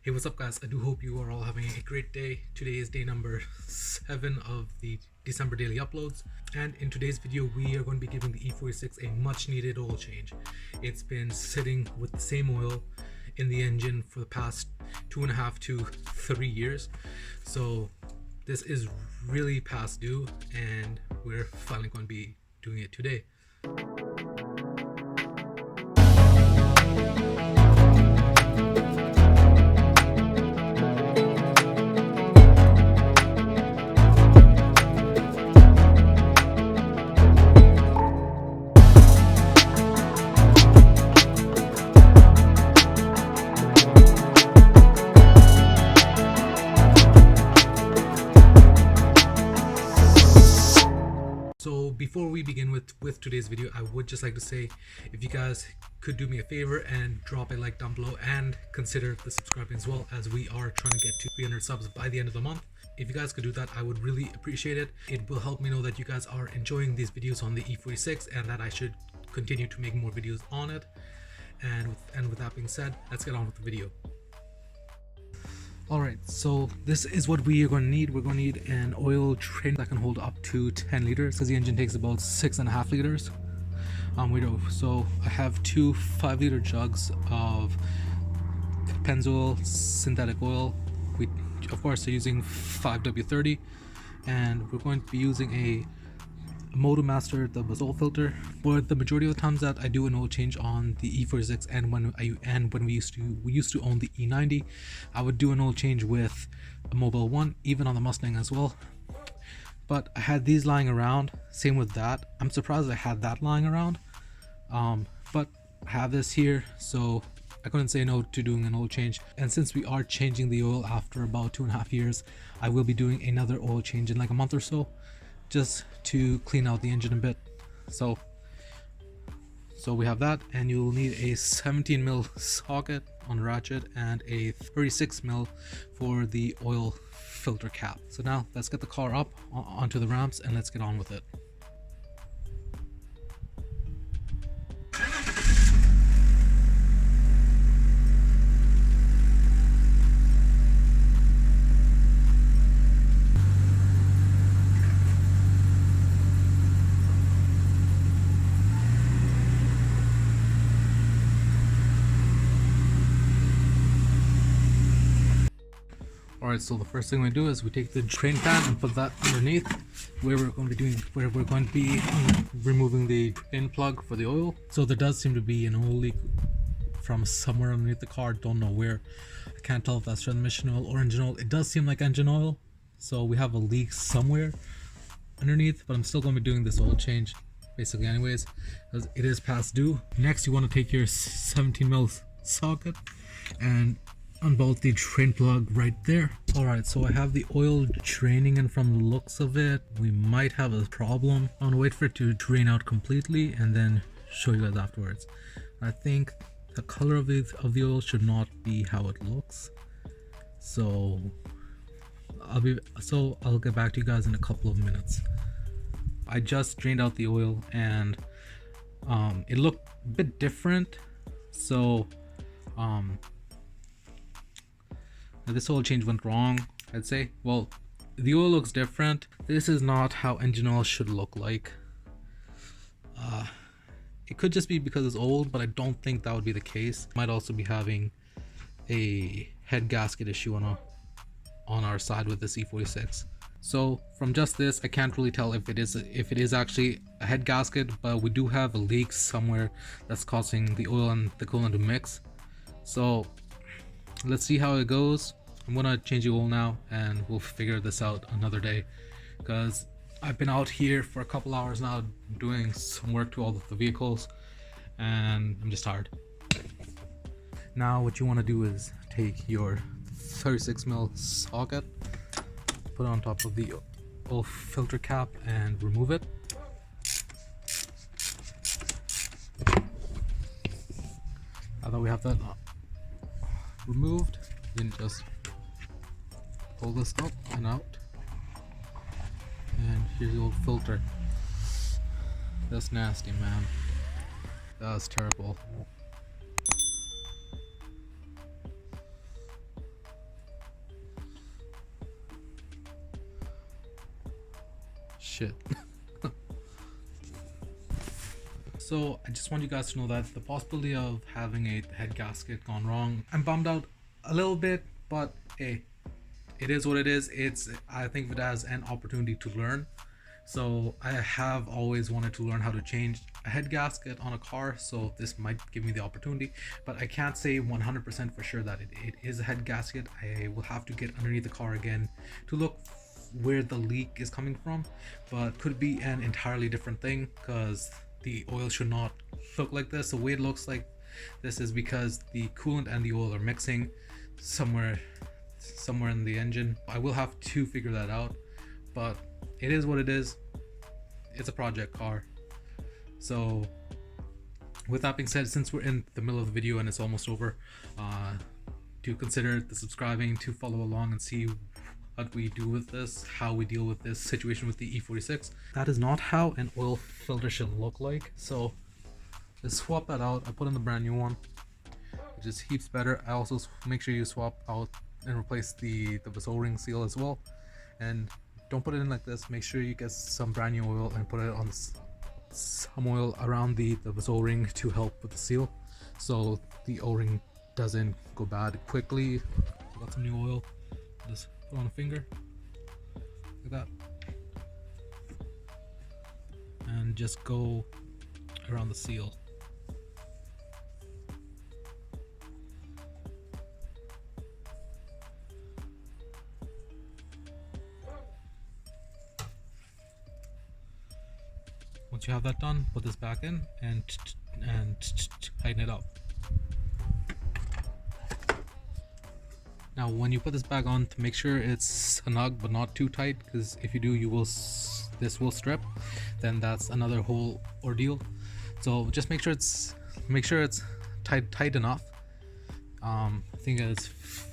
Hey, what's up guys? I do hope you are all having a great day. Today is day number 7 of the December daily uploads, and in today's video we are going to be giving the E46 a much needed oil change. It's been sitting with the same oil in the engine for the past 2.5 to 3 years, so this is really past due and we're finally going to be doing it today. So before we begin with today's video, I would just like to say, if you guys could do me a favor and drop a like down below and consider the subscribing as well, as we are trying to get to 300 subs by the end of the month. If you guys could do that, I would really appreciate it. It will help me know that you guys are enjoying these videos on the E46 and that I should continue to make more videos on it. And with that being said, let's get on with the video. Alright, so this is what we are going to need. We're going to need an oil train that can hold up to 10 liters because the engine takes about 6.5 liters. So I have two 5-liter jugs of Pennzoil synthetic oil. We of course are using 5W30, and we're going to be using a MotoMarauder double oil filter. For the majority of the times that I do an oil change on the E46 and when we used to own the E90, I would do an oil change with a Mobile 1, even on the Mustang as well. But I had these lying around, same with that. I'm surprised I had that lying around, but I have this here, so I couldn't say no to doing an oil change. And since we are changing the oil after about 2.5 years, I will be doing another oil change in like a month or so, just to clean out the engine a bit. So we have that, and you'll need a 17mm socket on ratchet and a 36mm for the oil filter cap. So now let's get the car up onto the ramps and let's get on with it. Alright, so the first thing we do is we take the drain pan and put that underneath where we're going to be removing the drain plug for the oil. So there does seem to be an oil leak from somewhere underneath the car. Don't know where. I can't tell if that's transmission oil or engine oil. It does seem like engine oil, so we have a leak somewhere underneath, but I'm still going to be doing this oil change basically anyways, because it is past due. Next, you want to take your 17mm socket and unbolt the drain plug right there. Alright, so I have the oil draining, and from the looks of it, we might have a problem. I'm gonna wait for it to drain out completely and then show you guys afterwards. I think the color of the oil should not be how it looks, so I'll get back to you guys in a couple of minutes. I just drained out the oil and it looked a bit different, so this oil change went wrong, I'd say. Well, the oil looks different. This is not how engine oil should look like. It could just be because it's old, but I don't think that would be the case. Might also be having a head gasket issue on our side with this E46. So from just this, I can't really tell if it is actually a head gasket, but we do have a leak somewhere that's causing the oil and the coolant to mix. So let's see how it goes. I'm gonna change the oil now and we'll figure this out another day, because I've been out here for a couple hours now doing some work to all of the vehicles and I'm just tired. Now what you want to do is take your 36mm socket, put it on top of the oil filter cap and remove it. Now that we have that removed, then just pull this up and out, and here's the old filter. That's nasty, man. That was terrible. shit. So I just want you guys to know that the possibility of having a head gasket gone wrong, I'm bummed out a little bit, but hey, it is what it is. I think of it as an opportunity to learn. So I have always wanted to learn how to change a head gasket on a car, so this might give me the opportunity, but I can't say 100% for sure that it is a head gasket. I will have to get underneath the car again to look where the leak is coming from, but could be an entirely different thing because the oil should not look like this. The way it looks like this is because the coolant and the oil are mixing somewhere in the engine. I will have to figure that out, but it is what it is. It's a project car. So with that being said, since we're in the middle of the video and it's almost over, do consider the subscribing to follow along and see what we do with this, how we deal with this situation with the E46. That is not how an oil filter should look like. So just swap that out. I put in the brand new one, which is heaps better. I also make sure you swap out and replace the O-ring seal as well. And don't put it in like this. Make sure you get some brand new oil and put it on some oil around the O-ring to help with the seal, so the O-ring doesn't go bad quickly. Got some new oil. Just put on a finger like that, and just go around the seal. Once you have that done, put this back in and tighten it up. Now when you put this back on, to make sure it's snug but not too tight, because if you do, this will strip, then that's another whole ordeal. So just make sure it's tight enough. I think it's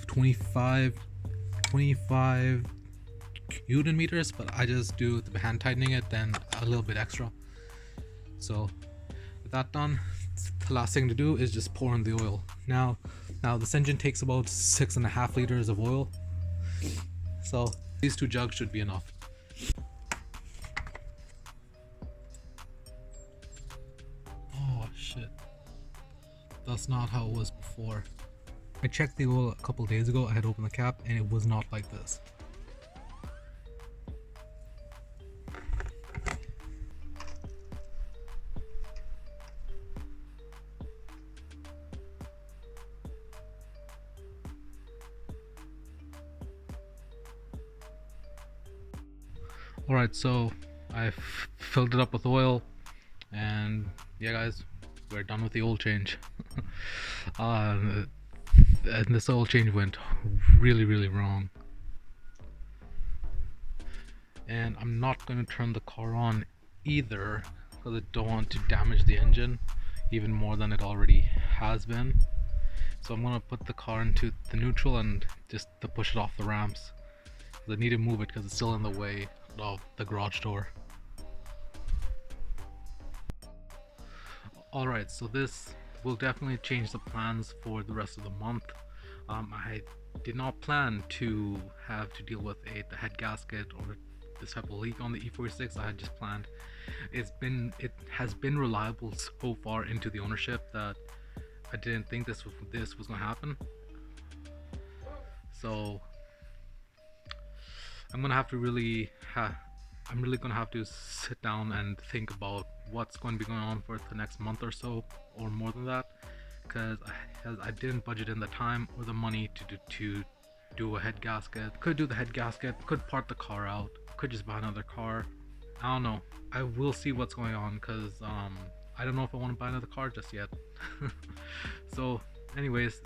25 Newton meters, but I just do the hand tightening it, then a little bit extra. So with that done, the last thing to do is just pour in the oil. Now this engine takes about 6.5 liters of oil, so these 2 jugs should be enough. Oh shit, that's not how it was before. I checked the oil a couple days ago. I had opened the cap and it was not like this. Alright, so I filled it up with oil, and yeah guys, we're done with the oil change. And this oil change went really wrong, and I'm not going to turn the car on either because I don't want to damage the engine even more than it already has been. So I'm going to put the car into the neutral and just to push it off the ramps. I need to move it because it's still in the way of the garage door. Alright, so this will definitely change the plans for the rest of the month. I did not plan to have to deal with the head gasket or this type of leak on the E46. I had just planned. It has been reliable so far into the ownership that I didn't think this was going to happen. So I'm gonna have to really sit down and think about what's going to be going on for the next month or so, or more than that, because I didn't budget in the time or the money to do a head gasket. Could do the head gasket, could part the car out, could just buy another car. I don't know. I will see what's going on, because I don't know if I want to buy another car just yet. So anyways,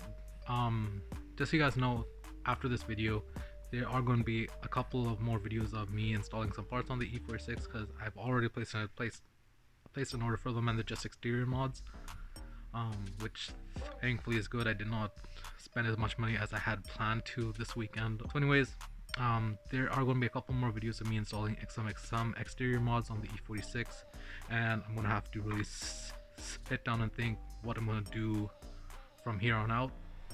just so you guys know, after this video there are going to be a couple of more videos of me installing some parts on the E46, because I've already placed an order for them, and they're just exterior mods, which thankfully is good. I did not spend as much money as I had planned to this weekend. So anyways, there are going to be a couple more videos of me installing some exterior mods on the E46, and I'm going to have to really sit down and think what I'm going to do from here on out,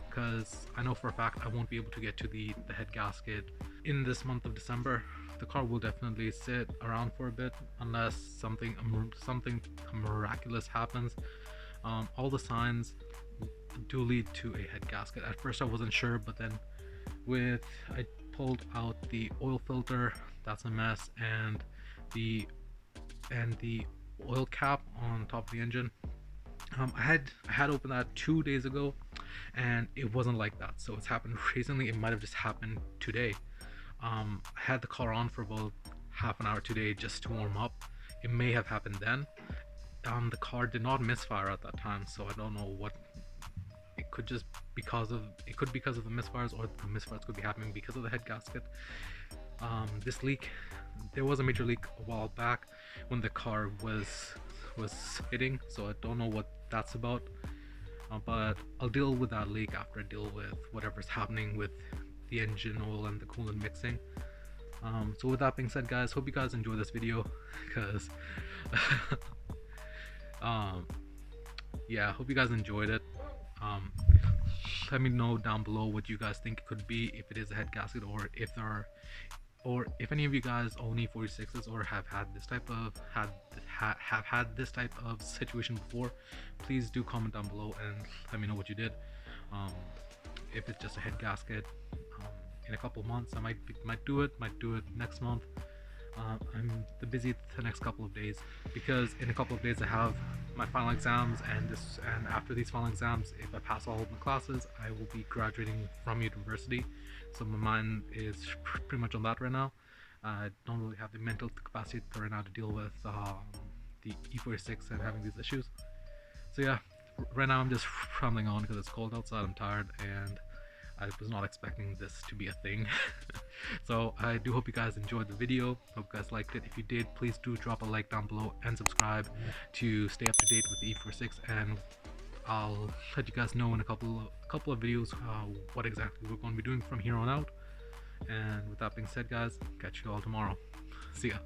because I know for a fact I won't be able to get to the head gasket in this month of December. the car will definitely sit around for a bit unless something miraculous happens. All the signs do lead to a head gasket. At first I wasn't sure, but then I pulled out the oil filter, that's a mess, and the oil cap on top of the engine. I had opened that 2 days ago, and it wasn't like that. So it's happened recently. It might have just happened today. I had the car on for about half an hour today just to warm up. It may have happened then. The car did not misfire at that time, so I don't know what. It could just because of the misfires, or the misfires could be happening because of the head gasket. This leak, there was a major leak a while back when the car was hitting, so I don't know what that's about. But I'll deal with that leak after I deal with whatever's happening with the engine oil and the coolant mixing. So with that being said, guys, hope you guys enjoy this video, because yeah, hope you guys enjoyed it. Let me know down below what you guys think it could be, if it is a head gasket, or if any of you guys own E46s or have had this type of had this type of situation before. Please do comment down below and let me know what you did. If it's just a head gasket, in a couple of months I might do it next month. I'm busy the next couple of days, because in a couple of days I have my final exams, and after these final exams, if I pass all of my classes, I will be graduating from university. So my mind is pretty much on that right now. I don't really have the mental capacity right now to deal with the E46 and having these issues. So yeah, right now I'm just rambling on because it's cold outside, I'm tired, and I was not expecting this to be a thing. So I do hope you guys enjoyed the video. Hope you guys liked it. If you did, please do drop a like down below and subscribe to stay up to date with the E46, and I'll let you guys know in a couple of videos what exactly we're going to be doing from here on out. And with that being said, guys, catch you all tomorrow. See ya.